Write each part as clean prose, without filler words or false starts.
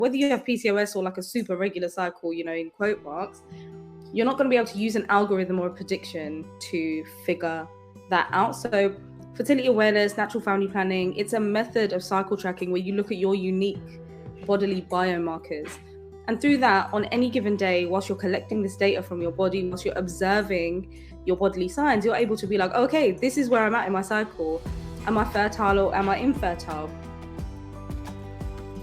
whether you have PCOS or like a super regular cycle, in quote marks, you're not going to be able to use an algorithm or a prediction to figure that out. So fertility awareness, natural family planning, it's a method of cycle tracking where you look at your unique bodily biomarkers. And through that, on any given day, whilst you're collecting this data from your body, whilst you're observing your bodily signs, you're able to be like, okay, this is where I'm at in my cycle. Am I fertile or am I infertile?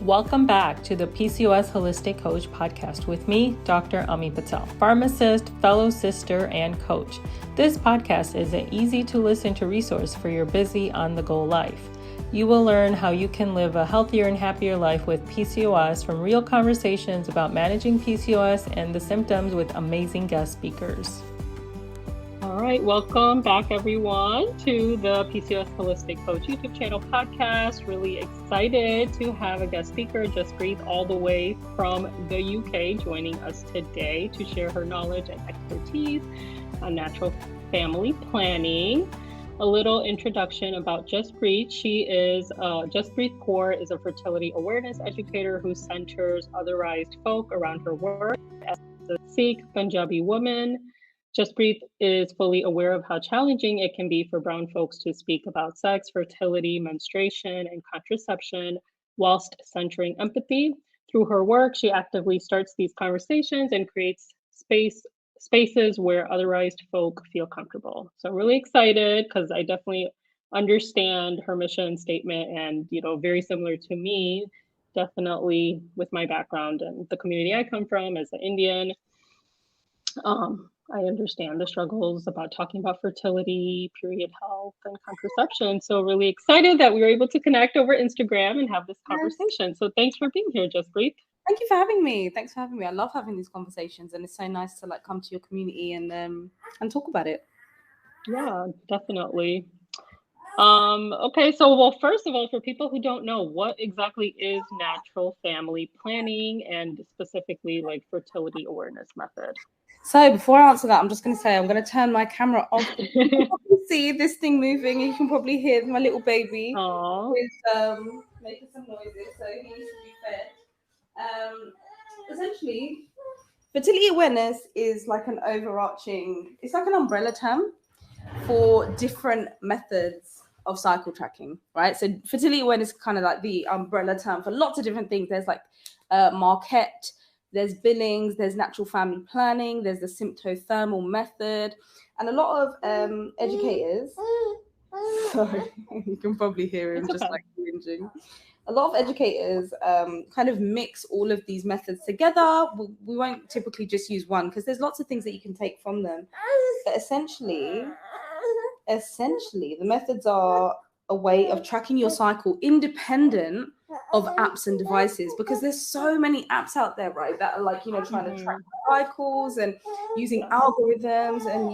Welcome back to the PCOS Holistic Coach podcast with me, Dr. Ami Patel, pharmacist, fellow sister, and coach. This podcast is an easy to listen to resource for your busy on-the-go life. You will learn how you can live a healthier and happier life with PCOS from real conversations about managing PCOS and the symptoms with amazing guest speakers. All right, welcome back everyone to the PCOS Holistic Coach YouTube channel podcast. Really excited to have a guest speaker, Juspreet, all the way from the UK, joining us today to share her knowledge and expertise on natural family planning. A little introduction about Juspreet. She is Juspreet Kaur is a fertility awareness educator who centers otherised folk around her work as a Sikh Panjabi woman. Juspreet is fully aware of how challenging it can be for brown folks to speak about sex, fertility, menstruation, and contraception whilst centering empathy. Through her work, she actively starts these conversations and creates spaces where otherised folk feel comfortable. So I'm really excited because I definitely understand her mission statement and, very similar to me, definitely with my background and the community I come from as an Indian. I understand the struggles about talking about fertility, period health, and contraception. So really excited that we were able to connect over Instagram and have this conversation. So thanks for being here, Juspreet. Thank you for having me. I love having these conversations, and it's so nice to come to your community and talk about it. Yeah, definitely. Okay, so first of all, for people who don't know, what exactly is natural family planning and specifically like fertility awareness method? So before I answer that, I'm just going to say I'm going to turn my camera off. You can probably see this thing moving. You can probably hear my little baby is making some noises, so he needs to be fed. Essentially, fertility awareness is like an it's like an umbrella term for different methods of cycle tracking, right? So fertility awareness is kind of like the umbrella term for lots of different things. There's like Marquette, there's Billings, there's natural family planning, there's the symptothermal method, and a lot of educators, sorry, you can probably hear him just like whinging. A lot of educators kind of mix all of these methods together. We won't typically just use one because there's lots of things that you can take from them. But essentially, the methods are a way of tracking your cycle independent of apps and devices, because there's so many apps out there, right, that are like, trying to track cycles and using algorithms and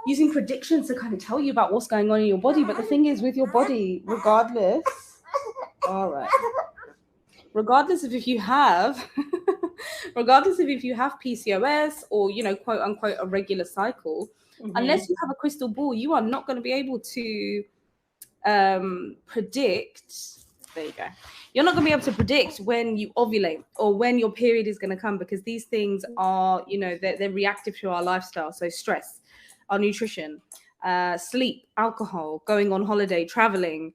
using predictions to kind of tell you about what's going on in your body. But the thing is, with your body, regardless of if you have PCOS or, quote unquote, a regular cycle, unless you have a crystal ball, you are not going to be able to predict. There you go. You're not going to be able to predict when you ovulate or when your period is going to come, because these things are, they're reactive to our lifestyle. So stress, our nutrition, sleep, alcohol, going on holiday, traveling,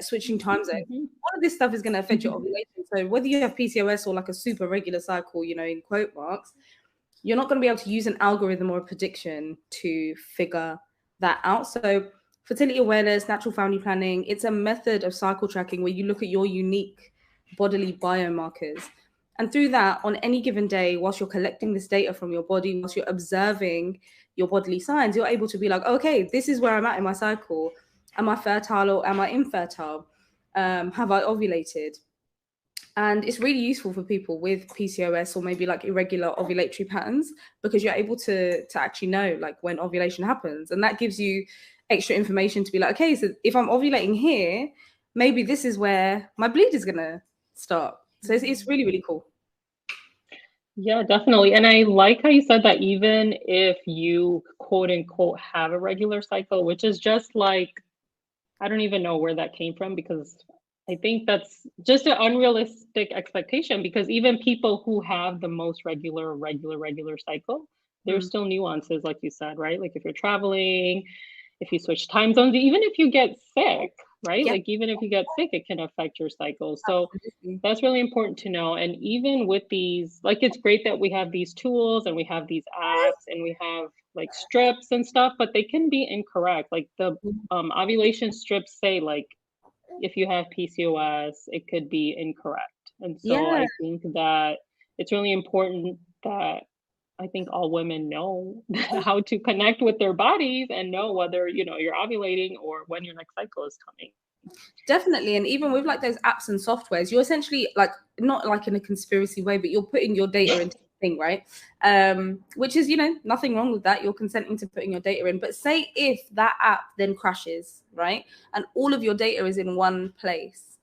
switching time zones. All of this stuff is going to affect your ovulation. So whether you have PCOS or like a super regular cycle, in quote marks, you're not going to be able to use an algorithm or a prediction to figure that out. So fertility awareness, natural family planning, it's a method of cycle tracking where you look at your unique bodily biomarkers. And through that, on any given day, whilst you're collecting this data from your body, whilst you're observing your bodily signs, you're able to be like, okay, this is where I'm at in my cycle. Am I fertile or am I infertile? Have I ovulated? And it's really useful for people with PCOS or maybe like irregular ovulatory patterns, because you're able to actually know like when ovulation happens. And that gives you extra information to be like, okay, so if I'm ovulating here, maybe this is where my bleed is going to start. So it's really, really cool. Yeah, definitely. And I like how you said that even if you quote unquote have a regular cycle, which is just like, I don't even know where that came from, because I think that's just an unrealistic expectation, because even people who have the most regular cycle, there's still nuances, like you said, right? Like if you're traveling, if you switch time zones, even if you get sick, right? Yeah. Like even if you get sick, it can affect your cycle. So Absolutely. that's really important to know. And even with these, like, it's great that we have these tools and we have these apps and we have like strips and stuff, but they can be incorrect. Like the ovulation strips say, like, if you have PCOS, it could be incorrect. And so Yeah. I think that it's really important that I think all women know how to connect with their bodies and know whether, you're ovulating or when your next cycle is coming. Definitely. And even with like those apps and softwares, you're essentially like, not like in a conspiracy way, but you're putting your data into the thing, right? Which is, nothing wrong with that. You're consenting to putting your data in. But say if that app then crashes, right? And all of your data is in one place,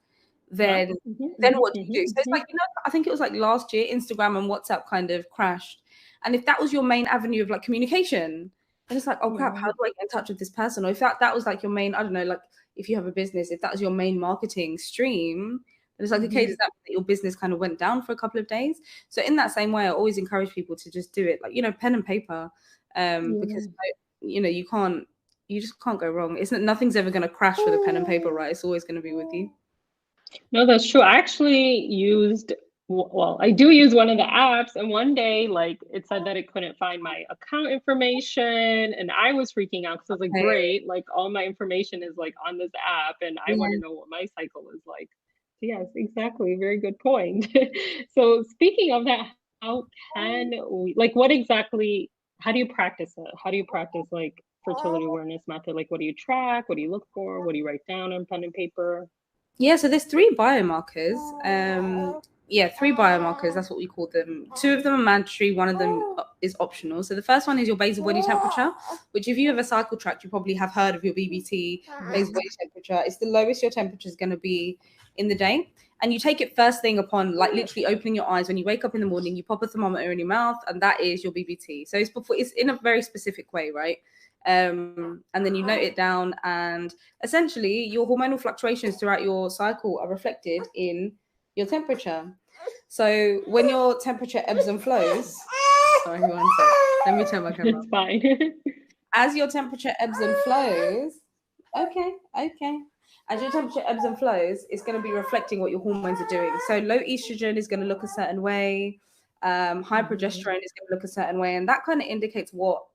then what do you do? So it's like, I think it was like last year, Instagram and WhatsApp kind of crashed. And if that was your main avenue of like communication, then it's like, oh crap, how do I get in touch with this person? Or if that was like your main, I don't know, like if you have a business, if that was your main marketing stream, then it's like, okay, does that mean that your business kind of went down for a couple of days? So in that same way, I always encourage people to just do it, like, pen and paper, because, you just can't go wrong. Nothing's ever going to crash with a pen and paper, right? It's always going to be with you. No, that's true. I actually I do use one of the apps, and one day, like, it said that it couldn't find my account information, and I was freaking out because I was like, great, like all my information is like on this app, and I want to know what my cycle is like. So yes, exactly. Very good point. So speaking of that, how can we, like, how do you practice it? How do you practice like fertility awareness method? Like, what do you track? What do you look for? What do you write down on pen and paper? Yeah, so there's 3 biomarkers. 3 biomarkers, that's what we call them. 2 of them are mandatory, 1 of them is optional. So the first one is your basal body temperature, which if you have a cycle tract, you probably have heard of your BBT, basal body temperature. It's the lowest your temperature is going to be in the day. And you take it first thing upon, like, literally opening your eyes. When you wake up in the morning, you pop a thermometer in your mouth, and that is your BBT. So it's in a very specific way, right? And then you note it down, and essentially your hormonal fluctuations throughout your cycle are reflected in your temperature. So when your temperature ebbs and flows, sorry, 1 sec. Let me turn my camera. It's fine. As your temperature ebbs and flows, okay. As your temperature ebbs and flows, it's going to be reflecting what your hormones are doing. So low estrogen is going to look a certain way. High progesterone is going to look a certain way, and that kind of indicates what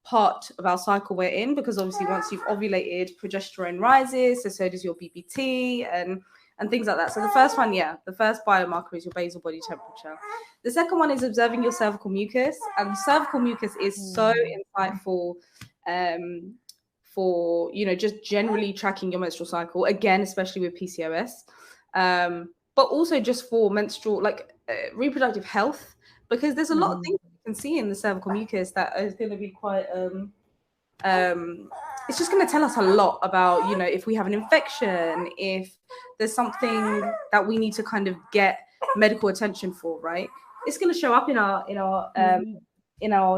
part of our cycle we're in, because obviously once you've ovulated, progesterone rises, so does your BBT and things like that. So the first biomarker is your basal body temperature. The second one is observing your cervical mucus, and cervical mucus is so insightful for just generally tracking your menstrual cycle, again, especially with PCOS, but also just for menstrual, like reproductive health, because there's a lot of things can see in the cervical mucus that is going to be quite it's just going to tell us a lot about if we have an infection, if there's something that we need to kind of get medical attention for, right? It's going to show up in our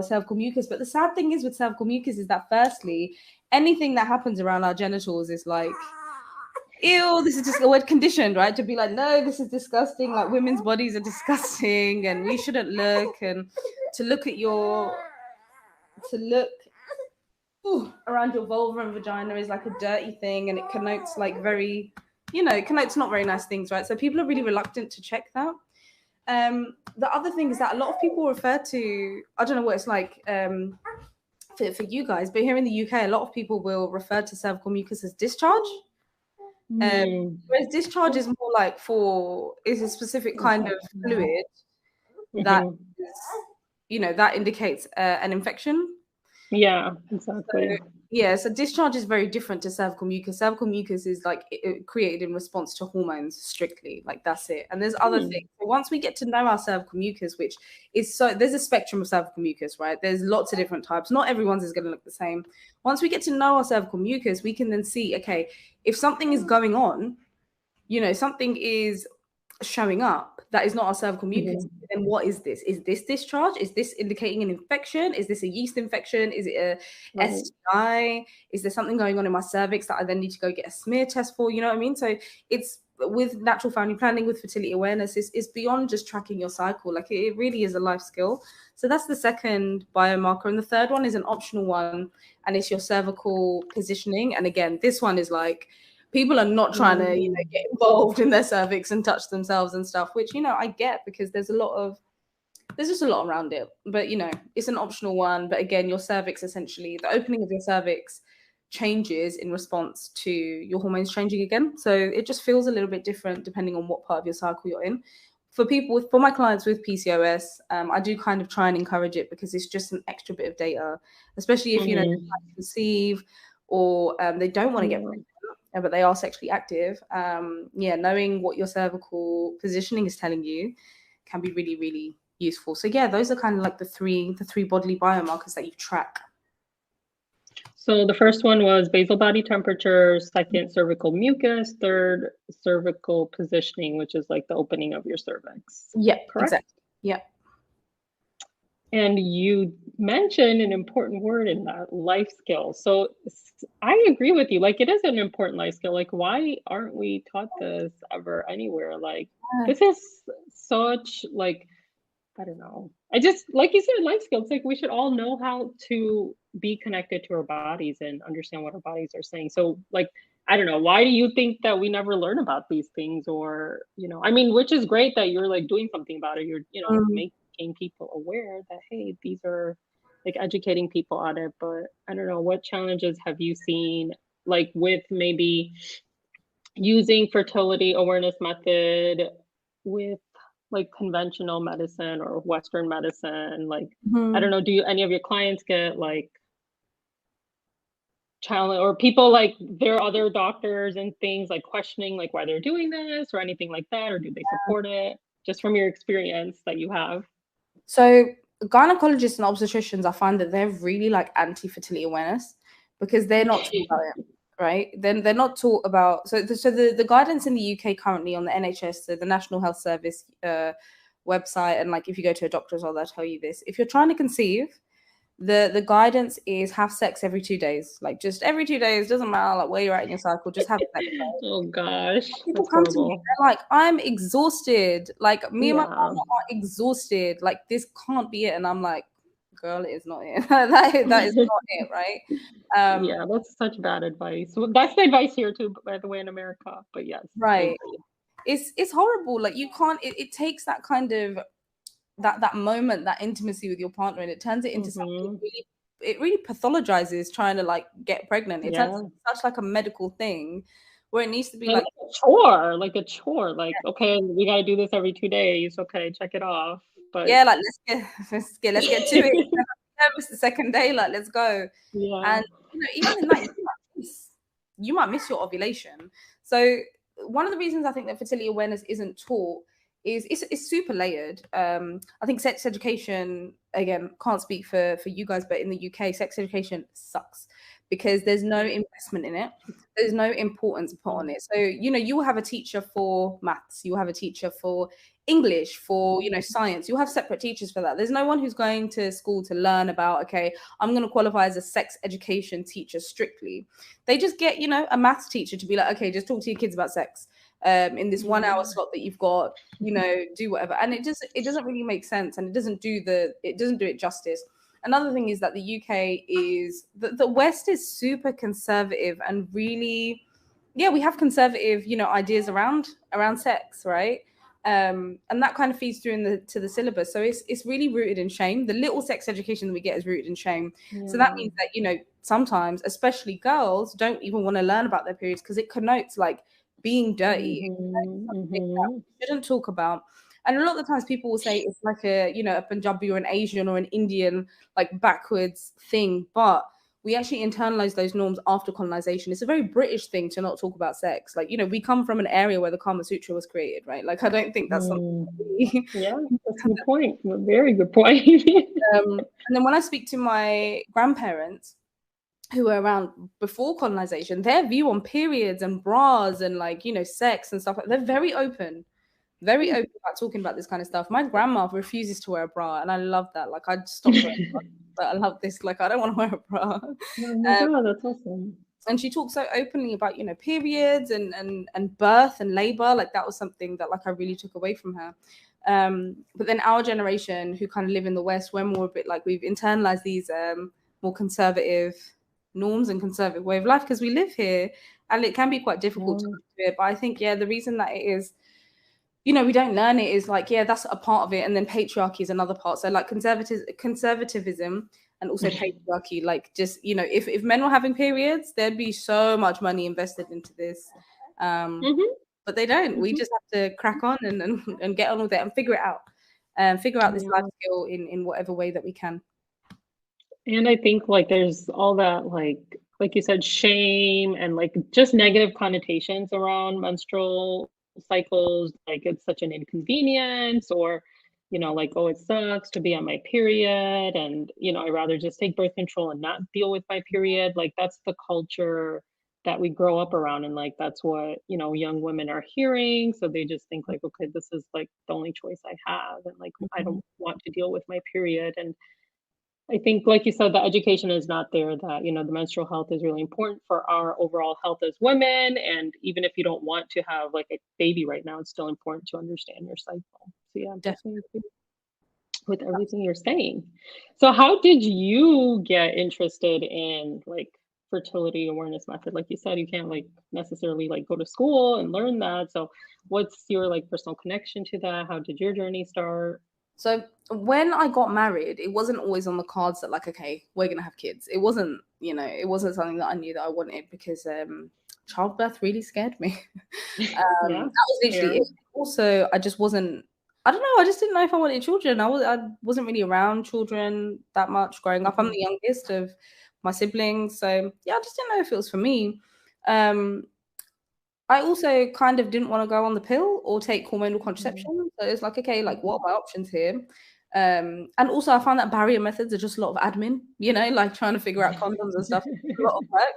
cervical mucus. But the sad thing is with cervical mucus is that firstly, anything that happens around our genitals is like, ew, this is just a word conditioned, right? To be like, no, this is disgusting, like women's bodies are disgusting and we shouldn't look, and to look around your vulva and vagina is like a dirty thing, and it connotes like it connotes not very nice things, right? So people are really reluctant to check that. The other thing is that a lot of people refer to, I don't know what it's like for you guys, but here in the UK, a lot of people will refer to cervical mucus as discharge. Whereas discharge is more like is a specific kind of fluid that that indicates an infection. Yeah, exactly. So discharge is very different to cervical mucus. Cervical mucus is like created in response to hormones strictly, like that's it. And there's other things. So once we get to know our cervical mucus, which is there's a spectrum of cervical mucus, right? There's lots of different types. Not everyone's is going to look the same. Once we get to know our cervical mucus, we can then see, okay, if something is going on, something is showing up that is not our cervical mucus, then what is this? Is this discharge? Is this indicating an infection? Is this a yeast infection? Is it a STI? Is there something going on in my cervix that I then need to go get a smear test for? You know what I mean? So it's with natural family planning, with fertility awareness, is beyond just tracking your cycle. Like it really is a life skill. So that's the second biomarker. And the third one is an optional one, and it's your cervical positioning. And again, this one is like, people are not trying to, get involved in their cervix and touch themselves and stuff, which, I get, because there's just a lot around it. But, it's an optional one. But again, your cervix, essentially, the opening of your cervix changes in response to your hormones changing again. So it just feels a little bit different depending on what part of your cycle you're in. For my clients with PCOS, I do kind of try and encourage it, because it's just an extra bit of data, especially if, they're trying to conceive, or they don't want to get pregnant, but they are sexually active. Knowing what your cervical positioning is telling you can be really, really useful. So yeah, those are kind of like the three bodily biomarkers that you track. So the first one was basal body temperature, second cervical mucus, third cervical positioning, which is like the opening of your cervix. Yeah, correct? Exactly. Yeah. And you mentioned an important word in that, life skill. So I agree with you. Like, it is an important life skill. Like, why aren't we taught this ever anywhere? Like, this is such, like, I don't know. I just, like you said, life skills. Like, we should all know how to be connected to our bodies and understand what our bodies are saying. So, like, I don't know. Why do you think that we never learn about these things? Or, I mean, which is great that you're like doing something about it. You're, making people aware that, hey, these are, like, educating people on it. But I don't know, what challenges have you seen, like, with maybe using fertility awareness method with like conventional medicine or Western medicine? Like, I don't know, do any of your clients get like challenge, or people, like, their other doctors and things, like, questioning like why they're doing this or anything like that, or do they support it, just from your experience that you have? So gynecologists and obstetricians, I find that they're really like anti-fertility awareness, because they're not taught about it, right? Then they're not taught about. So the guidance in the UK currently on the NHS, so the National Health Service website, and like if you go to a doctor as well, they'll tell you this. If you're trying to conceive, the guidance is have sex every 2 days, like just every 2 days, doesn't matter like where you're at in your cycle, just have sex. Oh gosh, People that's come horrible. to me, they're like, I'm exhausted, like me and my partner are exhausted, like this can't be it. And I'm like, girl, it is not it. that is not it, right? Yeah, that's such bad advice. Well, that's the advice here too, by the way, in America. But yes, right, it's horrible. Like, you can't, it takes that kind of that moment, that intimacy with your partner, and it turns it into something really, it really pathologizes trying to like get pregnant. It turns into such like a medical thing, where it needs to be like a chore, like okay, we got to do this every 2 days. Okay, check it off. But yeah, like let's get to it. It's the second day, like let's go. Yeah. And even in that, you might miss your ovulation. So one of the reasons I think that fertility awareness isn't taught is it's super layered. I think sex education, again, can't speak for you guys, but in the UK, sex education sucks, because there's no investment in it. There's no importance put on it. So, you will have a teacher for maths, you will have a teacher for English, for, science. You'll have separate teachers for that. There's no one who's going to school to learn about, okay, I'm going to qualify as a sex education teacher strictly. They just get, a maths teacher to be like, okay, just talk to your kids about sex in this 1 hour slot that you've got, do whatever. And it doesn't really make sense, and it doesn't do it justice. Another thing is that the UK is, the West is super conservative, and really, we have conservative, ideas around sex, right? And that kind of feeds through to the syllabus. So it's really rooted in shame. The little sex education that we get is rooted in shame. So that means that, sometimes, especially girls, don't even want to learn about their periods, because it connotes like being dirty. We shouldn't talk about. And a lot of the times people will say it's like a Panjabi or an Asian or an Indian, like, backwards thing. But we actually internalize those norms after colonization. It's a very British thing to not talk about sex. Like, we come from an area where the Kama Sutra was created, right? Like, I don't think that's something. Yeah, that's a good point. A very good point. And then when I speak to my grandparents, who were around before colonization, their view on periods and bras and like, sex and stuff, they're very open about talking about this kind of stuff. My grandma refuses to wear a bra, and I love that. Like, I stopped wearing a bra, but I love this. Like, I don't want to wear a bra. Oh my God, that's awesome. And she talks so openly about, you know, periods and birth and labor. Like that was something that like I really took away from her. But then our generation who kind of live in the West, we're more a bit like we've internalized these more conservative norms and conservative way of life because we live here, and it can be quite difficult to do it. But I think, yeah, the reason that it is, you know, we don't learn it is like, yeah, that's a part of it. And then patriarchy is another part. So like conservatism and also patriarchy, like just, you know, if men were having periods, there'd be so much money invested into this. But they don't. We just have to crack on and get on with it and figure it out. Figure out this life skill in whatever way that we can. And I think like there's all that like you said, shame and like just negative connotations around menstrual cycles, like it's such an inconvenience, or you know, like, oh, it sucks to be on my period, and you know, I'd rather just take birth control and not deal with my period. Like that's the culture that we grow up around, and like that's what, you know, young women are hearing, so they just think like, okay, this is like the only choice I have, and like I don't want to deal with my period. And I think, like you said, the education is not there that, you know, the menstrual health is really important for our overall health as women. And even if you don't want to have like a baby right now, it's still important to understand your cycle. So yeah, definitely agree with everything you're saying. So how did you get interested in like fertility awareness method? Like you said, you can't like necessarily like go to school and learn that. So what's your like personal connection to that? How did your journey start? So when I got married, it wasn't always on the cards that like, okay, we're gonna have kids. It wasn't, you know, it wasn't something that I knew that I wanted because childbirth really scared me. Yeah, that was literally it. Also, I just wasn't. I don't know. I just didn't know if I wanted children. I wasn't really around children that much growing up. I'm the youngest of my siblings, so yeah, I just didn't know if it was for me. I also kind of didn't want to go on the pill or take hormonal contraception. So it's like, okay, like what are my options here? And also I found that barrier methods are just a lot of admin, you know, like trying to figure out condoms and stuff, a lot of work.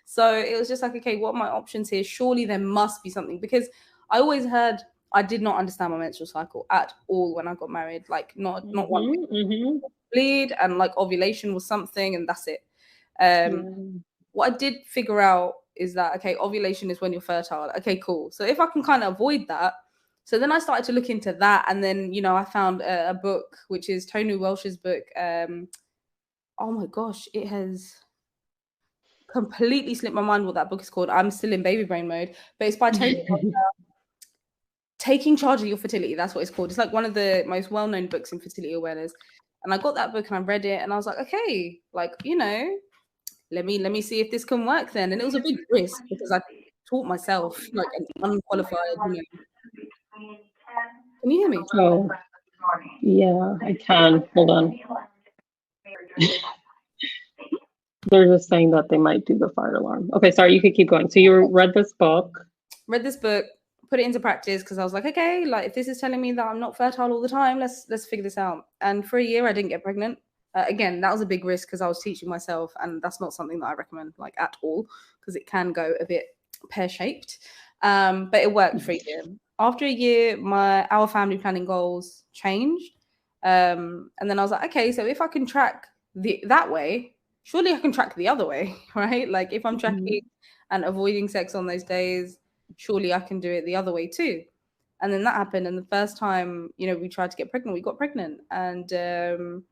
So it was just like, okay, what are my options here? Surely there must be something, because I always heard I did not understand my menstrual cycle at all when I got married. Like not one bleed, and like ovulation was something and that's it. What I did figure out is that, okay, ovulation is when you're fertile. Okay, cool. So if I can kind of avoid that, so then I started to look into that, and then, you know, I found a book, which is Tony Welsh's book. Oh my gosh, it has completely slipped my mind what that book is called. I'm still in baby brain mode, but it's by Tony Welsh. Taking Charge of Your Fertility. That's what it's called. It's like one of the most well-known books in fertility awareness. And I got that book and I read it, and I was like, okay, like, you know, let me see if this can work then. And it was a big risk because I taught myself like an unqualified, you know. Can you hear me? Oh, yeah, I can. Hold on. They're just saying that they might do the fire alarm. Okay, sorry, you could keep going. So you read this book. Read this book, put it into practice, because I was like, okay, like if this is telling me that I'm not fertile all the time, let's figure this out. And for a year, I didn't get pregnant. Again, that was a big risk because I was teaching myself, and that's not something that I recommend like at all, because it can go a bit pear-shaped. But it worked for a year. After a year, our family planning goals changed. And then I was like, okay, so if I can track that way, surely I can track the other way, right? Like if I'm tracking and avoiding sex on those days, surely I can do it the other way too. And then that happened. And the first time, you know, we tried to get pregnant, we got pregnant. And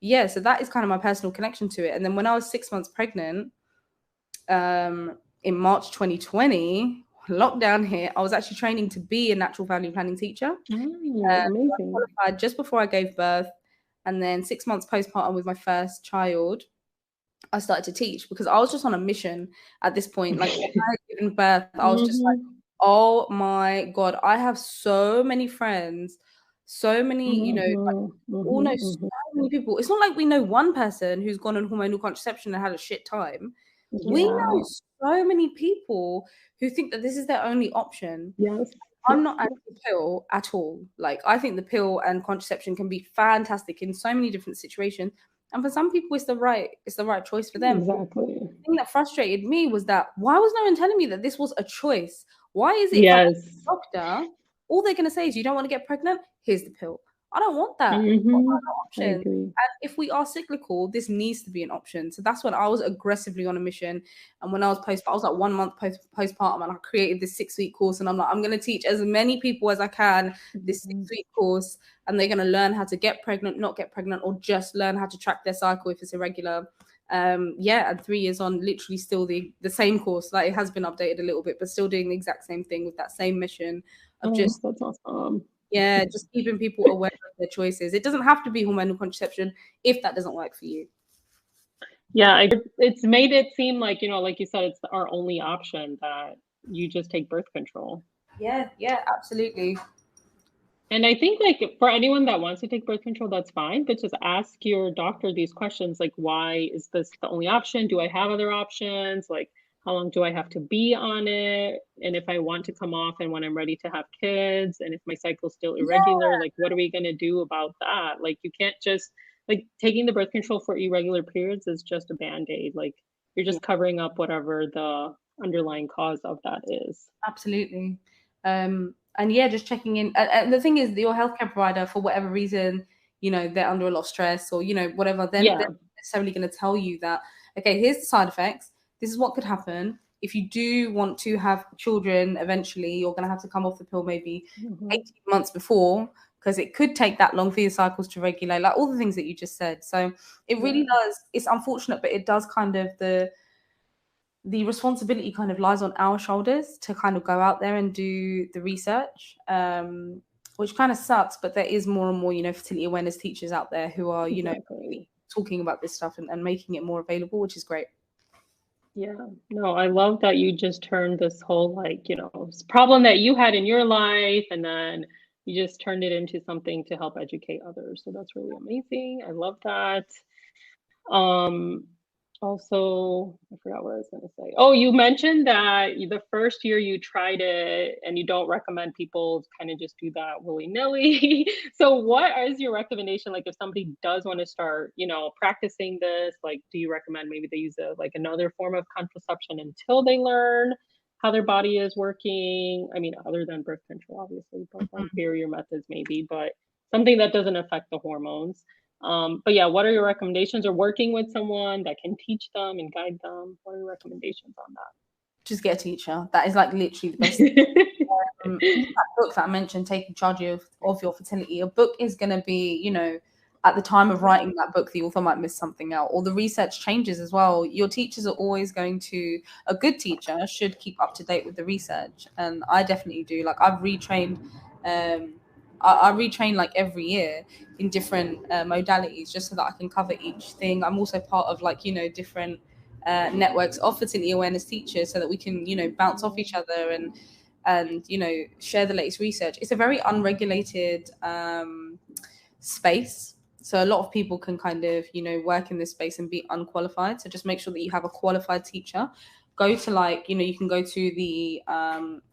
yeah, so that is kind of my personal connection to it. And then when I was 6 months pregnant, in March 2020, lockdown hit, I was actually training to be a natural family planning teacher. Amazing. I qualified just before I gave birth. And then 6 months postpartum with my first child, I started to teach, because I was just on a mission at this point. Like when I had given birth, I was just like, oh my God, I have so many friends, so many, you know, like, all know so many people. It's not like we know one person who's gone on hormonal contraception and had a shit time. We know so many people who think that this is their only option. I'm not anti-pill at all. Like I think the pill and contraception can be fantastic in so many different situations. And for some people, it's the right choice for them. Exactly. The thing that frustrated me was that why was no one telling me that this was a choice? Why is it if I'm a doctor, all they're going to say is, you don't want to get pregnant? Here's the pill. I don't want that. I Option. agree. And if we are cyclical, this needs to be an option. So that's when I was aggressively on a mission. And when I was I was like 1 month postpartum, and I created this 6-week course. And I'm like, I'm going to teach as many people as I can this 6-week course, and they're going to learn how to get pregnant, not get pregnant, or just learn how to track their cycle if it's irregular. And 3 years on, literally still the same course. Like, it has been updated a little bit, but still doing the exact same thing with that same mission of That's awesome. just keeping people aware of their choices. It doesn't have to be hormonal contraception if that doesn't work for you. Yeah, it's made it seem like, like you said, it's our only option, that you just take birth control. Yeah, absolutely. And I think, like, for anyone that wants to take birth control, that's fine, but just ask your doctor these questions, like, why is this the only option? Do I have other options? Like, how long do I have to be on it? And if I want to come off and when I'm ready to have kids, and if my cycle's still irregular, like, what are we going to do about that? Like, you can't just, like, taking the birth control for irregular periods is just a Band-Aid. Like, you're just covering up whatever the underlying cause of that is. Absolutely. And just checking in. And the thing is, your healthcare provider, for whatever reason, they're under a lot of stress, or whatever, they're not necessarily going to tell you that, okay, here's the side effects, this is what could happen if you do want to have children. Eventually you're going to have to come off the pill maybe 18 months before, because it could take that long for your cycles to regulate, like all the things that you just said. So it really does, it's unfortunate, but it does kind of, the responsibility kind of lies on our shoulders to kind of go out there and do the research, which kind of sucks. But there is more and more, fertility awareness teachers out there who are, talking about this stuff and making it more available, which is great. Yeah, no, I love that you just turned this whole, like, problem that you had in your life, and then you just turned it into something to help educate others. So that's really amazing. I love that. Also, I forgot what I was going to say. Oh, you mentioned that the first year you tried it, and you don't recommend people kind of just do that willy-nilly. So what is your recommendation? Like, if somebody does want to start, practicing this, like, do you recommend maybe they use another form of contraception until they learn how their body is working? I mean, other than birth control, obviously, but like barrier methods maybe, but something that doesn't affect the hormones. But yeah, what are your recommendations, or working with someone that can teach them and guide them? What are your recommendations on that? Just get a teacher. That is like literally the best. That book that I mentioned, Taking Charge of Your Fertility, a book is going to be, at the time of writing that book, the author might miss something out, or the research changes as well. Your teachers are always going to, a good teacher should keep up to date with the research. And I definitely do. Like, I've retrained, I retrain like every year in different modalities, just so that I can cover each thing. I'm also part of different networks of fertility awareness teachers, so that we can bounce off each other and share the latest research. It's a very unregulated space, so a lot of people can kind of work in this space and be unqualified. So just make sure that you have a qualified teacher. Go to you can go to the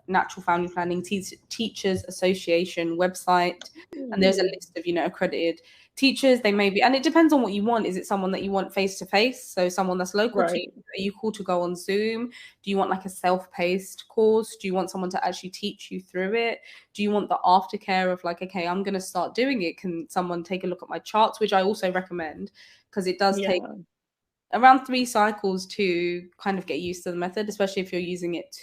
Natural Family Planning Teachers Association website, and there's a list of accredited teachers. They may be, and it depends on what you want. Is it someone that you want face to face, so someone that's local to you? Are you cool to go on Zoom? Do you want like a self-paced course? Do you want someone to actually teach you through it? Do you want the aftercare of like, okay, I'm going to start doing it, can someone take a look at my charts, which I also recommend, because it does take around 3 cycles to kind of get used to the method, especially if you're using it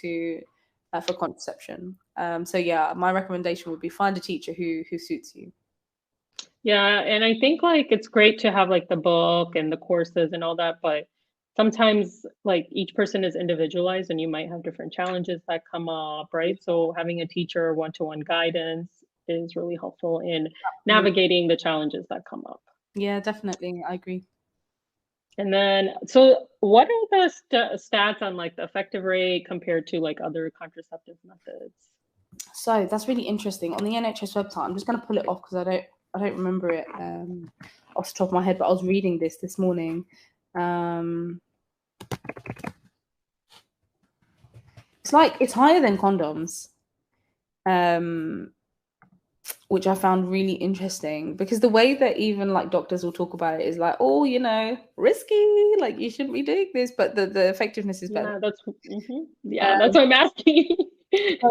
for contraception. So yeah, my recommendation would be find a teacher who suits you. Yeah, and I think it's great to have the book and the courses and all that, but sometimes each person is individualized, and you might have different challenges that come up, right? So having a teacher, one-to-one guidance is really helpful in navigating the challenges that come up. Yeah, definitely. I agree. And then, so what are the stats on the effective rate compared to other contraceptive methods? So that's really interesting. On the NHS website, I'm just going to pull it off because I don't remember it off the top of my head, but I was reading this morning. It's higher than condoms. which I found really interesting, because the way that even like doctors will talk about it is like, oh, you know, risky, like you shouldn't be doing this, but the effectiveness is better. Yeah, that's Um, what I'm asking. so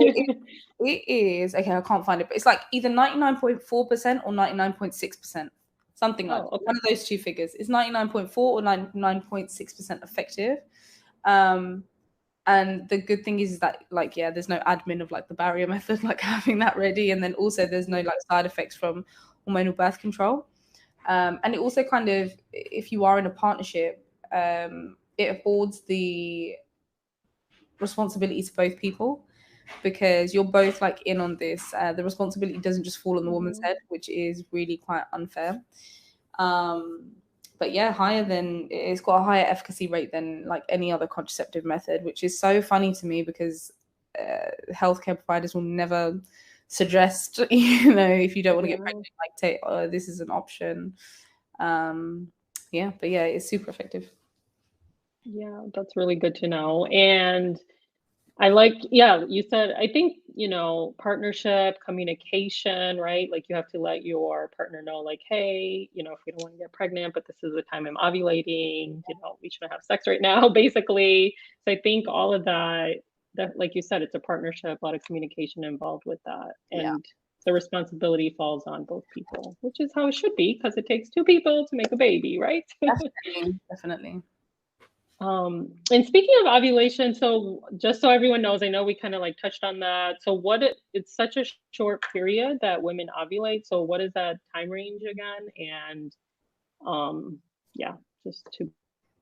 it is okay. I can't find it, but it's like either 99.4% or 99.6%, something like Oh, that. okay. One of those two figures. It's 99.4 or 99.6% effective. Um, And the good thing is that, like, yeah, there's no admin of like the barrier method, like having that ready. And then also there's no like side effects from hormonal birth control. And it also kind of, if you are in a partnership, it affords the responsibility to both people, because you're both like in on this. The responsibility doesn't just fall on the woman's head, which is really quite unfair. Um, but yeah, it's got a higher efficacy rate than like any other contraceptive method, which is so funny to me, because healthcare providers will never suggest, you know, if you don't want to get pregnant, like take, oh, this is an option. Yeah, but yeah, it's super effective. Yeah, that's really good to know. And I like, yeah, you said, I think, partnership, communication, right? Like you have to let your partner know, like, hey, if we don't want to get pregnant, but this is the time I'm ovulating, we shouldn't have sex right now, basically. So I think all of that, like you said, it's a partnership, a lot of communication involved with that. Yeah, And the responsibility falls on both people, which is how it should be, because it takes two people to make a baby, right? definitely. And speaking of ovulation, so just so everyone knows, I know we kind of like touched on that. So it's such a short period that women ovulate. So what is that time range again? And yeah, just to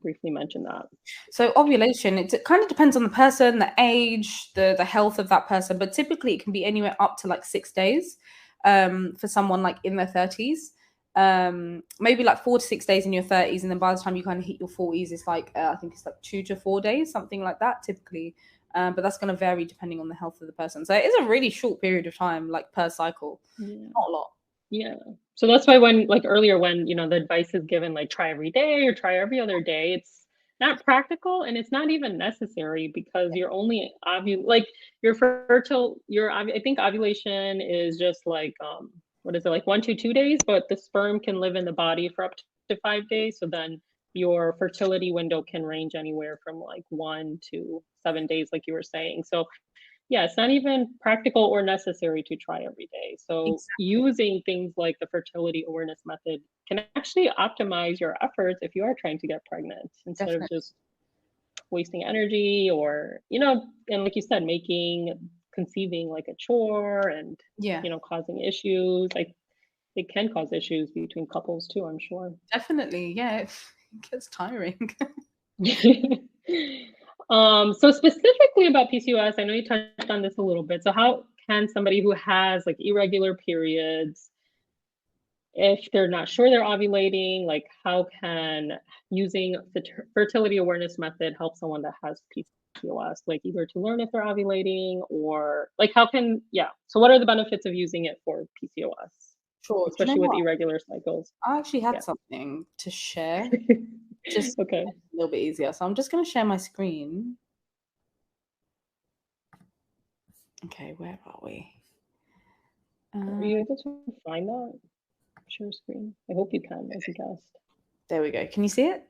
briefly mention that. So ovulation, it kind of depends on the person, the age, the health of that person, but typically it can be anywhere up to like 6 days for someone like in their 30s. Maybe like 4 to 6 days in your 30s, and then by the time you kind of hit your 40s, it's like I think it's like 2 to 4 days, something like that typically. But that's going to vary depending on the health of the person. So it is a really short period of time, like per cycle. Yeah. Not a lot. Yeah. So that's why when like earlier when, the advice is given like try every day or try every other day, it's not practical and it's not even necessary, because you're only like you're fertile, I think ovulation is just like what is it, like 1 to 2 days, but the sperm can live in the body for up to 5 days. So then your fertility window can range anywhere from like 1 to 7 days, like you were saying. So yeah, it's not even practical or necessary to try every day. So Exactly. using things like the fertility awareness method can actually optimize your efforts if you are trying to get pregnant, instead of Definitely. just wasting energy or, and like you said, conceiving like a chore and, Yeah, causing issues. Like it can cause issues between couples too, I'm sure. definitely. Yeah, it gets tiring. So specifically about PCOS, I know you touched on this a little bit. So how can somebody who has like irregular periods, if they're not sure they're ovulating, like how can using the fertility awareness method help someone that has PCOS, like either to learn if they're ovulating or like so what are the benefits of using it for PCOS, Sure. Do you know especially with what? irregular cycles? I actually had Yeah. something to share, just Okay. a little bit easier. So I'm just going to share my screen. Okay, where are we? Are you able to find that? Share screen. I hope you can as a guest. There we go. Can you see it?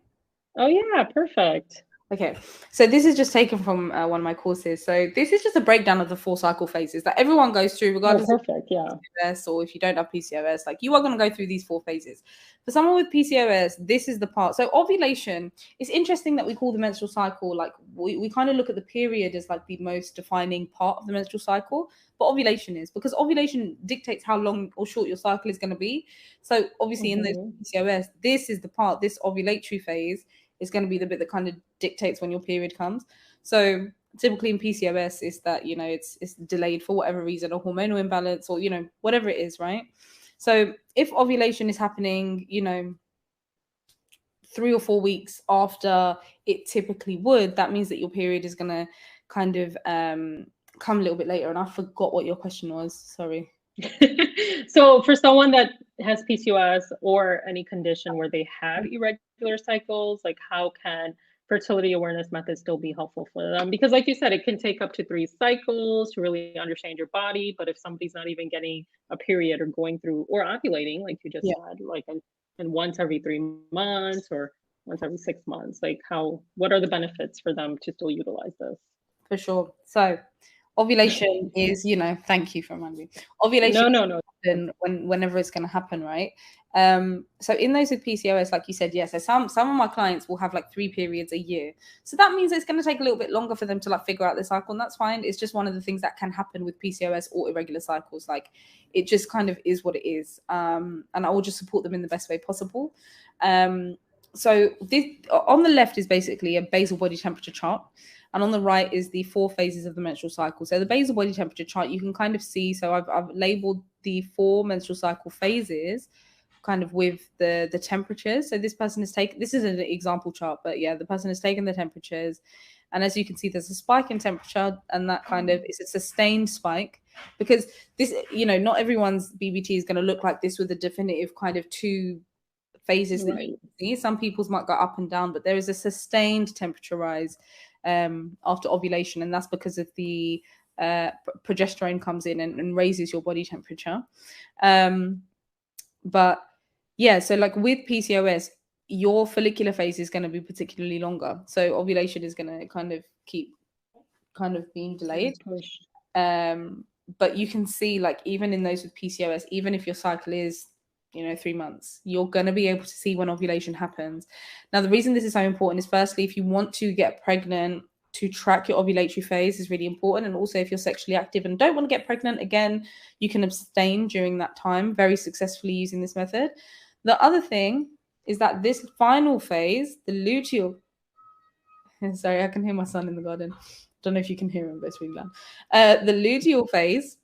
Oh yeah, perfect. Okay, so this is just taken from one of my courses. So this is just a breakdown of the 4 cycle phases that everyone goes through, Oh, regardless of perfect. Yeah. PCOS or if you don't have PCOS. Like you are going to go through these 4 phases. For someone with PCOS, this is the part. So ovulation, it's interesting that we call the menstrual cycle, like we kind of look at the period as like the most defining part of the menstrual cycle, but ovulation is, because ovulation dictates how long or short your cycle is going to be. So obviously in those PCOS, this is the part, this ovulatory phase is going to be the bit that kind of dictates when your period comes. So typically in PCOS is that, it's delayed for whatever reason, or hormonal imbalance, or, whatever it is, right? So if ovulation is happening, 3 or 4 weeks after it typically would, that means that your period is going to kind of come a little bit later. And I forgot what your question was. Sorry. So for someone that has PCOS or any condition where they have irregular cycles, like how can fertility awareness method still be helpful for them? Because like you said, it can take up to 3 cycles to really understand your body, but if somebody's not even getting a period or going through or ovulating, like you just Yeah, said, like and once every 3 months or once every 6 months, like what are the benefits for them to still utilize this? for sure. So ovulation is, thank you for reminding me. Ovulation No, no, no. whenever it's going to happen, right? So in those with PCOS, like you said, yes. So some of my clients will have like 3 periods a year. So that means it's going to take a little bit longer for them to like figure out the cycle, and that's fine. It's just one of the things that can happen with PCOS or irregular cycles. Like it just kind of is what it is. And I will just support them in the best way possible. So this on the left is basically a basal body temperature chart. And on the right is the 4 phases of the menstrual cycle. So the basal body temperature chart, you can kind of see. So I've labeled the 4 menstrual cycle phases kind of with the temperatures. So this person has taken, this is an example chart, but yeah, the person has taken the temperatures. And as you can see, there's a spike in temperature, and that kind of is a sustained spike, because this, not everyone's BBT is going to look like this with a definitive kind of 2 phases that you can see. Some people's might go up and down, but there is a sustained temperature rise after ovulation, and that's because of the progesterone comes in and raises your body temperature. But yeah, so like with PCOS, your follicular phase is going to be particularly longer, so ovulation is going to kind of keep being delayed. But you can see, like, even in those with PCOS, even if your cycle is 3 months, you're going to be able to see when ovulation happens. Now, the reason this is so important is, firstly, if you want to get pregnant, to track your ovulatory phase is really important. And also, if you're sexually active and don't want to get pregnant, again, you can abstain during that time very successfully using this method. The other thing is that this final phase, the luteal, sorry, I can hear my son in the garden. Don't know if you can hear him, but it's really loud. The luteal phase,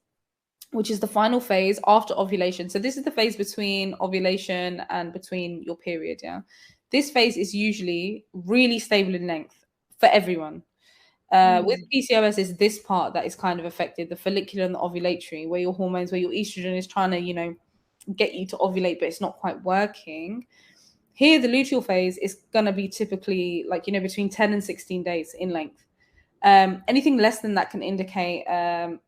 which is the final phase after ovulation. So this is the phase between ovulation and between your period, yeah? This phase is usually really stable in length for everyone. With PCOS, is this part that is kind of affected, the follicular and the ovulatory, where your hormones, where your estrogen is trying to, get you to ovulate, but it's not quite working. Here, the luteal phase is going to be typically like, between 10 and 16 days in length. Anything less than that can indicate a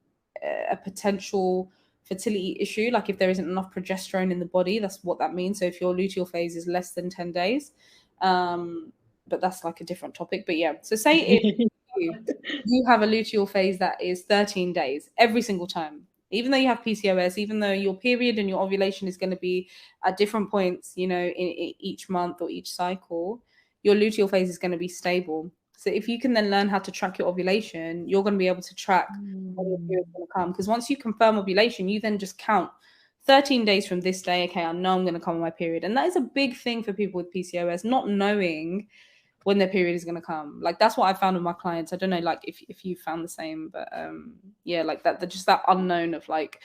potential fertility issue, like if there isn't enough progesterone in the body, that's what that means. So if your luteal phase is less than 10 days, but that's like a different topic. But yeah, so say if you have a luteal phase that is 13 days every single time, even though you have PCOS, even though your period and your ovulation is going to be at different points, in each month or each cycle, your luteal phase is going to be stable. So if you can then learn how to track your ovulation, you're going to be able to track when your period is going to come. Because once you confirm ovulation, you then just count 13 days from this day. Okay, I know I'm going to come on my period. And that is a big thing for people with PCOS, not knowing when their period is going to come. Like, that's what I found with my clients. I don't know, like, if you found the same, but yeah, like that just that unknown of like,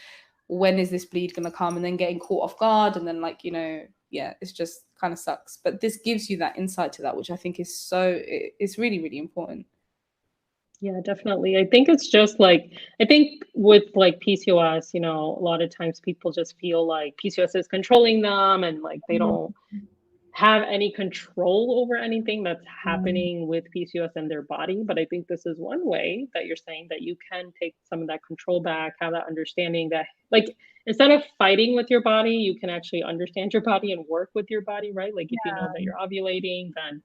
when is this bleed going to come, and then getting caught off guard, and then like, yeah, it's just kind of sucks. But this gives you that insight to that, which I think is it's really, really important. Yeah, definitely. I think it's just like, I think with like PCOS, a lot of times people just feel like PCOS is controlling them, and like they don't have any control over anything that's happening with PCOS in their body. But I think this is one way that you're saying that you can take some of that control back, have that understanding that, like, instead of fighting with your body, you can actually understand your body and work with your body, right? Like, if you know that you're ovulating, then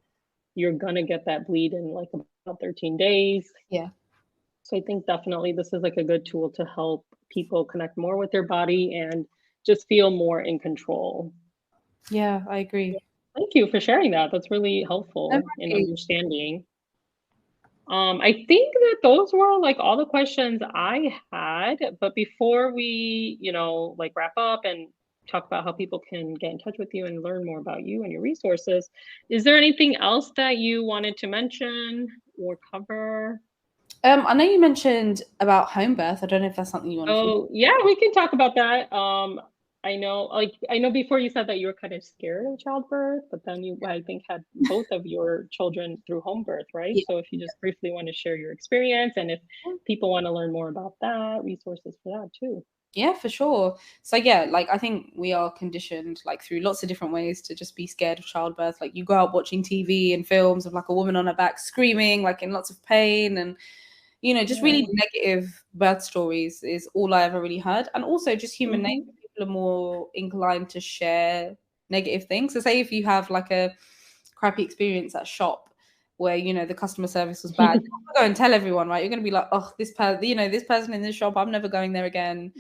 you're gonna get that bleed in like about 13 days. Yeah. So I think definitely this is like a good tool to help people connect more with their body and just feel more in control. Yeah, I agree. Thank you for sharing that. That's really helpful in understanding. I think that those were like all the questions I had. But before we, like wrap up and talk about how people can get in touch with you and learn more about you and your resources, is there anything else that you wanted to mention or cover? I know you mentioned about home birth. I don't know if that's something you want to. Oh, yeah, we can talk about that. I know before you said that you were kind of scared of childbirth, but then you, I think, had both of your children through home birth, right? Yeah. So if you just briefly want to share your experience, and if people want to learn more about that, resources for that too. Yeah, for sure. So yeah, like I think we are conditioned like through lots of different ways to just be scared of childbirth. Like you go out watching TV and films of like a woman on her back screaming, like in lots of pain, and just really negative birth stories is all I ever really heard. And also just human nature, people are more inclined to share negative things. So say if you have like a crappy experience at a shop where the customer service was bad, you're not gonna go and tell everyone, right? You're gonna be like, oh, this person in this shop, I'm never going there again.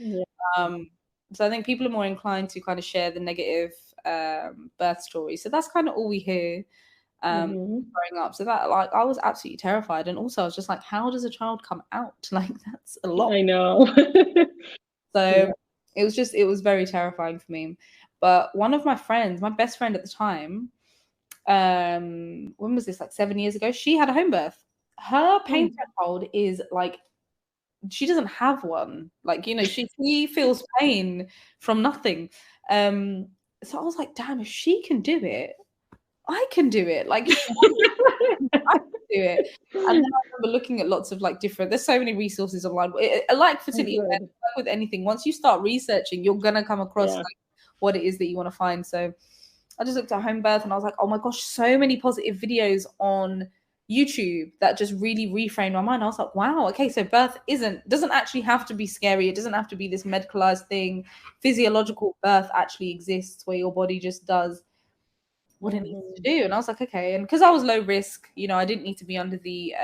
So I think people are more inclined to kind of share the negative birth stories. So that's kind of all we hear growing up. So that, like, I was absolutely terrified. And also I was just like, how does a child come out? Like, that's a lot. I know. So it was very terrifying for me. But one of my friends, my best friend at the time, when was this, like 7 years ago, she had a home birth. Her pain threshold is like, she doesn't have one. Like, she feels pain from nothing. So I was like, damn, if she can do it, I can do it. Like, I can do it. And then I remember looking at lots of like different, there's so many resources online. Like fertility, with anything, once you start researching, you're gonna come across like what it is that you want to find. So I just looked at home birth and I was like, oh my gosh, so many positive videos on YouTube that just really reframed my mind. I was like, wow, okay, so birth doesn't actually have to be scary. It doesn't have to be this medicalized thing. Physiological birth actually exists where your body just does what it needs to do. And I was like, okay. And because I was low risk, I didn't need to be under the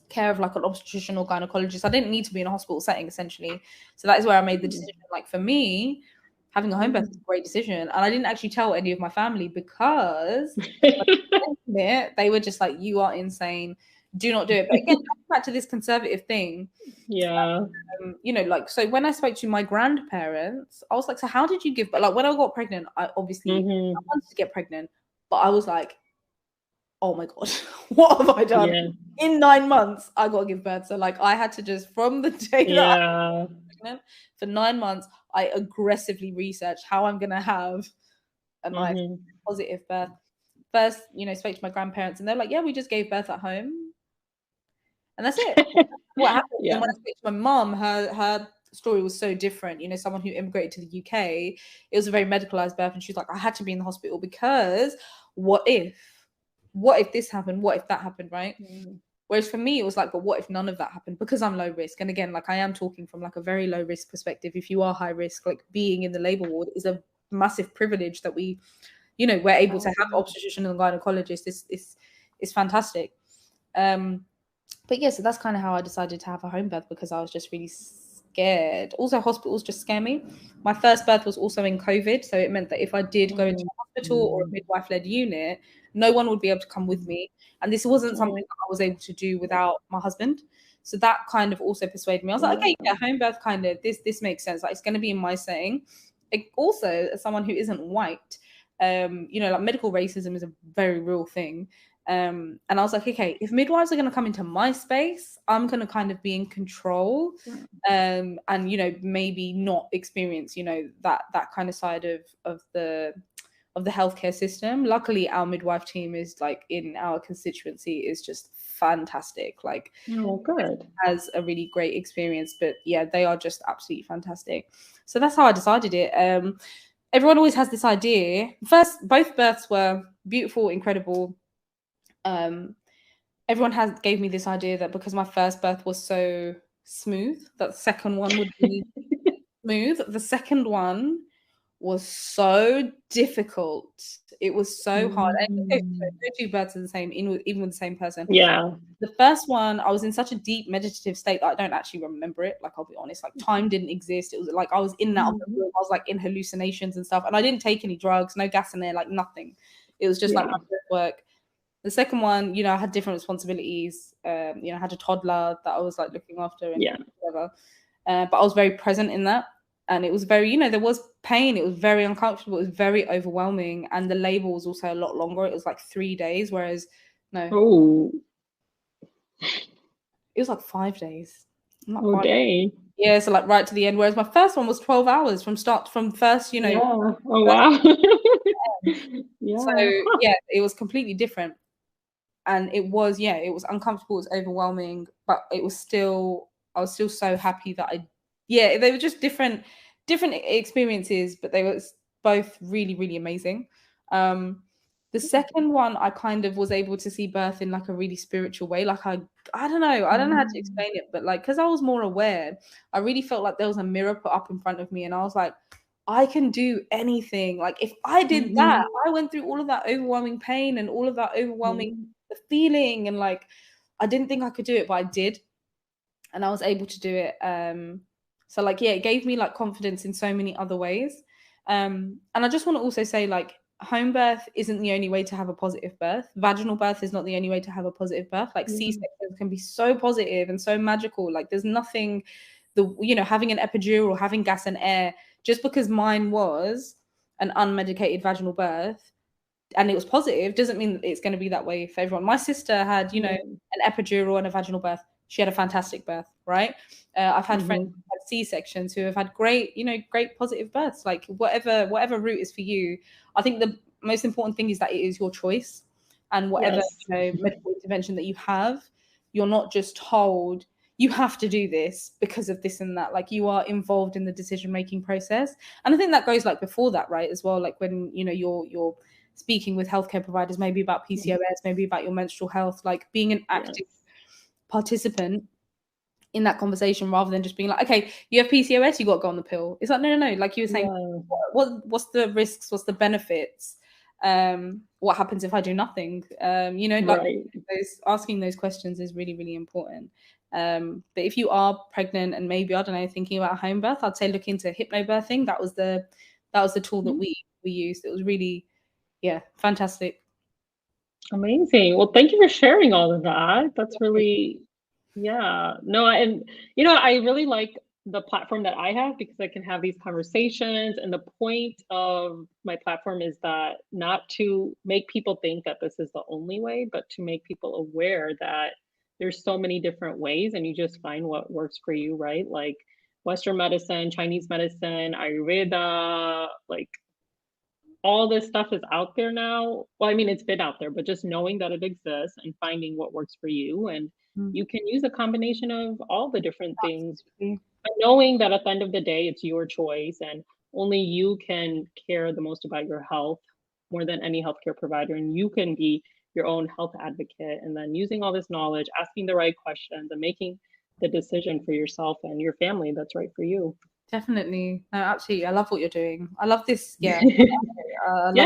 care of like an obstetrician or gynecologist. I didn't need to be in a hospital setting, essentially. So that is where I made the decision. Like, for me, having a home birth is a great decision. And I didn't actually tell any of my family because they were just like, you are insane. Do not do it. But again, back to this conservative thing. Like, so when I spoke to my grandparents, I was like, so how did you give? But like when I got pregnant, I obviously I wanted to get pregnant, but I was like, oh my God, what have I done? Yeah. In 9 months, I got to give birth. So like I had to just, from the day that I was pregnant, for 9 months, I aggressively researched how I'm going to have a nice positive birth. First, spoke to my grandparents and they're like, yeah, we just gave birth at home. And that's it. What happened? And when I spoke to my mom, her story was so different. Someone who immigrated to the UK, it was a very medicalized birth. And she was like, I had to be in the hospital because what if this happened? What if that happened, right? Whereas for me, it was like, but what if none of that happened? Because I'm low risk. And again, like I am talking from like a very low risk perspective. If you are high risk, like being in the labor ward is a massive privilege that we're able to have obstetrician and gynecologist. It's fantastic. But yeah, so that's kind of how I decided to have a home birth, because I was just really scared. Also, hospitals just scare me. My first birth was also in COVID, so it meant that if I did go into a hospital or a midwife-led unit, no one would be able to come with me. And this wasn't something that I was able to do without my husband. So that kind of also persuaded me. I was like, okay, yeah, home birth kind of, this makes sense. Like, it's going to be in my setting. Also, as someone who isn't white, like medical racism is a very real thing. And I was like, okay, if midwives are going to come into my space, I'm going to kind of be in control, and maybe not experience that kind of side of the healthcare system. Luckily, our midwife team is like in our constituency is just fantastic. Like, good, has a really great experience. But yeah, they are just absolutely fantastic. So that's how I decided it. Everyone always has this idea. First, both births were beautiful, incredible. Everyone gave me this idea that because my first birth was so smooth, that the second one would be smooth. The second one was so difficult. It was so hard. And no two births are the same, even with the same person. Yeah. The first one, I was in such a deep meditative state that I don't actually remember it. Like, I'll be honest, like time didn't exist. It was like I was in that other room. I was like in hallucinations and stuff. And I didn't take any drugs, no gas in there, like nothing. It was just like my breath work. The second one, I had different responsibilities. I had a toddler that I was like looking after and whatever. But I was very present in that. And it was very, there was pain. It was very uncomfortable. It was very overwhelming. And the labor was also a lot longer. It was like 3 days, whereas it was like 5 days. Day. Yeah, so like right to the end. Whereas my first one was 12 hours from first, Yeah. Oh, wow. So yeah, it was completely different. And it was uncomfortable, it was overwhelming, but I was still so happy that I Yeah, they were just different experiences, but they were both really, really amazing. The second one, I kind of was able to see birth in like a really spiritual way. Like I don't know, I don't know how to explain it, but like because I was more aware, I really felt like there was a mirror put up in front of me, and I was like, I can do anything. Like if I did that, I went through all of that overwhelming pain and all of that overwhelming the feeling, and like I didn't think I could do it, but I did, and I was able to do it. So like, yeah, it gave me like confidence in so many other ways. And I just want to also say, like, home birth isn't the only way to have a positive birth. Vaginal birth is not the only way to have a positive birth. Like C-sections can be so positive and so magical. Like there's nothing, having an epidural or having gas and air, just because mine was an unmedicated vaginal birth and it was positive, doesn't mean that it's going to be that way for everyone. My sister had, an epidural and a vaginal birth. She had a fantastic birth, right? I've had friends who had C-sections who have had great positive births. Like whatever route is for you. I think the most important thing is that it is your choice, and whatever medical intervention that you have, you're not just told you have to do this because of this and that. Like you are involved in the decision-making process, and I think that goes like before that, right? As well, like when you're speaking with healthcare providers, maybe about PCOS, maybe about your menstrual health, like being an active participant in that conversation rather than just being like, okay, you have PCOS, you got to go on the pill. It's like, no, like you were saying, what's the risks, what's the benefits, what happens if I do nothing, asking those questions is really, really important. But if you are pregnant and maybe, I don't know, thinking about home birth, I'd say look into hypnobirthing. That was the tool that we used. It was really fantastic. Amazing. Well, thank you for sharing all of that. That's really, no, and I really like the platform that I have because I can have these conversations. And the point of my platform is that not to make people think that this is the only way, but to make people aware that there's so many different ways and you just find what works for you, right? Like Western medicine, Chinese medicine, Ayurveda, like all this stuff is out there now. Well, I mean, it's been out there, but just knowing that it exists and finding what works for you. And you can use a combination of all the different things, but knowing that at the end of the day, it's your choice and only you can care the most about your health more than any healthcare provider. And you can be your own health advocate. And then using all this knowledge, asking the right questions and making the decision for yourself and your family that's right for you. Definitely. No, absolutely. I love what you're doing. I love this. Yeah.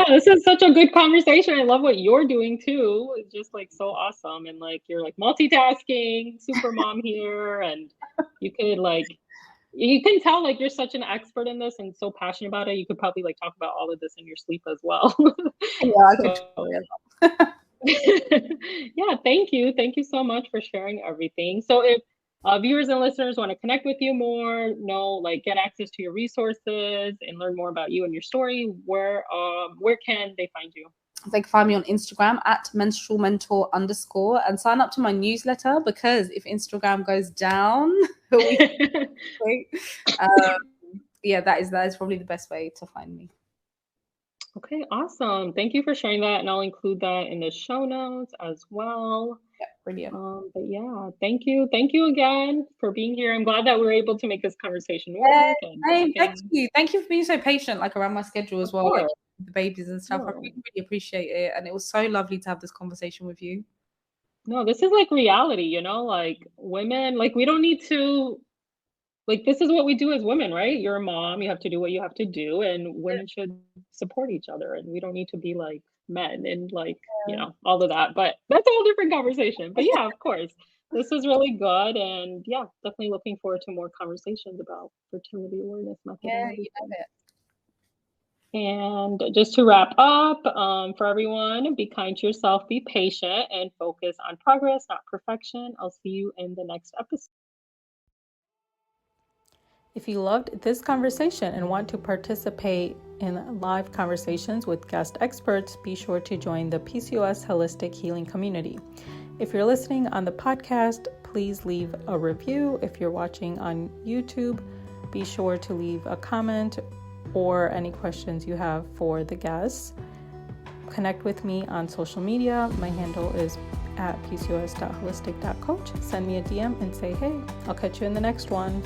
This is such a good conversation. I love what you're doing too. It's just like so awesome. And like you're like multitasking, super mom here. And you can tell like you're such an expert in this and so passionate about it. You could probably like talk about all of this in your sleep as well. Thank you. Thank you so much for sharing everything. So if viewers and listeners want to connect with you more, get access to your resources and learn more about you and your story, where can they find you? They can find me on Instagram at menstrualmentor_ and sign up to my newsletter, because if Instagram goes down, that is probably the best way to find me. Okay, awesome. Thank you for sharing that, and I'll include that in the show notes as well. Yeah, brilliant. But thank you. Thank you again for being here. I'm glad that we were able to make this conversation work. Thank you for being so patient, like around my schedule as well, like the babies and stuff. I really, really appreciate it, and it was so lovely to have this conversation with you. No, this is like reality, like women, like we don't need to. Like, this is what we do as women, right? You're a mom, you have to do what you have to do, and women should support each other, and we don't need to be like men and like, all of that. But that's a whole different conversation. But yeah, of course, this is really good. And definitely looking forward to more conversations about fertility awareness methods. Yeah, you love it. And just to wrap up, for everyone, be kind to yourself, be patient, and focus on progress, not perfection. I'll see you in the next episode. If you loved this conversation and want to participate in live conversations with guest experts, be sure to join the PCOS Holistic Healing Community. If you're listening on the podcast, please leave a review. If you're watching on YouTube, be sure to leave a comment or any questions you have for the guests. Connect with me on social media. My handle is at pcos.holistic.coach. Send me a DM and say, hey, I'll catch you in the next one.